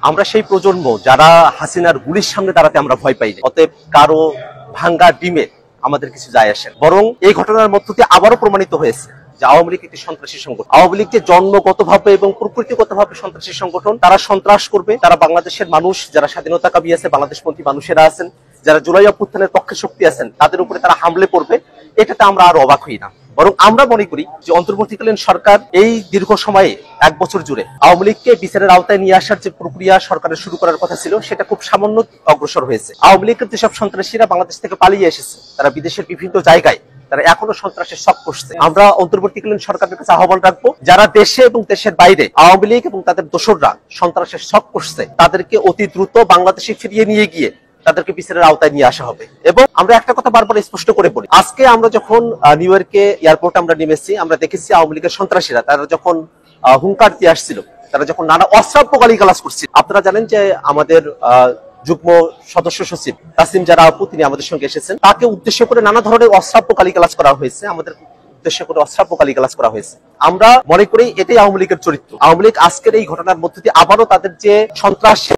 আমরা সেই প্রজন্ম যারা হাসিনার গুলির সামনে দাঁড়াতে আমরা ভয় পাই না। অতএব কারো ভাঙ্গা ডিমে আমাদের কিছু যায় আসে। বরং এই ঘটনার মধ্য দিয়ে আবারও প্রমাণিত হয়েছে যে আওয়ামী লীগ একটি সন্ত্রাসী সংগঠন। আওয়ামী লীগ যে জন্মগতভাবে এবং প্রকৃতিগতভাবে সন্ত্রাসী সংগঠন, তারা সন্ত্রাস করবে। তারা বাংলাদেশের মানুষ যারা স্বাধীনতাকামী আছে, বাংলাদেশপন্থী মানুষেরা আছেন, যারা জুলাই অভ্যুত্থানের পক্ষে শক্তি আছেন, তাদের উপরে তারা হামলে করবে। এটাতে আমরা আর অবাক হই না। বরং আমরা মনে করি যে অন্তর্বর্তীকালীন সরকার এই দীর্ঘ সময়ে 1 বছর জুড়ে আওয়ামী লীগকে বিচারের আওতায় নিয়ে আসার যে প্রক্রিয়া সরকারের শুরু করার কথা ছিল, সেটা খুব সামান্য অগ্রসর হয়েছে। আওয়ামী লীগের যেসব সন্ত্রাসীরা বাংলাদেশ থেকে পালিয়ে এসেছে, তারা বিদেশের বিভিন্ন জায়গায় তারা এখনো সন্ত্রাসের শক করছে। আমরা অন্তর্বর্তীকালীন সরকারের কাছে আহ্বান রাখবো, যারা দেশে এবং দেশের বাইরে আওয়ামী লীগ এবং তাদের দোসররা সন্ত্রাসের শক করছে, তাদেরকে অতি দ্রুত বাংলাদেশে ফিরিয়ে নিয়ে গিয়ে তাদেরকে বিচারের আওতায় নিয়ে আসা হবে। এবং আমরা একটা কথা বারবার স্পষ্ট করে বলি, আজকে আমরা যখন নিউ ইয়র্কে এয়ারপোর্টে আমরা নেমেছি, আমরা দেখেছি আওয়ামী লীগের সন্ত্রাসীরা তারা যখন হুঙ্কার দিয়ে আসছিল, তারা যখন নানা অশ্রাব্য গালিগালাজ করছিল। আপনারা জানেন যে আমাদের যুগ্ম সদস্য সচিব তাসিম জারা আপু, তিনি আমাদের সঙ্গে এসেছেন, তাকে উদ্দেশ্য করে নানা ধরনের অশ্রাব্য গালিগালাজ করা হয়েছে, আমাদের উদ্দেশ্য করে অশ্রাব্য গালিগালাজ করা হয়েছে। আমরা মনে করি এটাই আওয়ামী লীগের চরিত্র। আওয়ামী লীগ আজকের এই ঘটনার মধ্যে দিয়ে আবারও তাদের যে সন্ত্রাস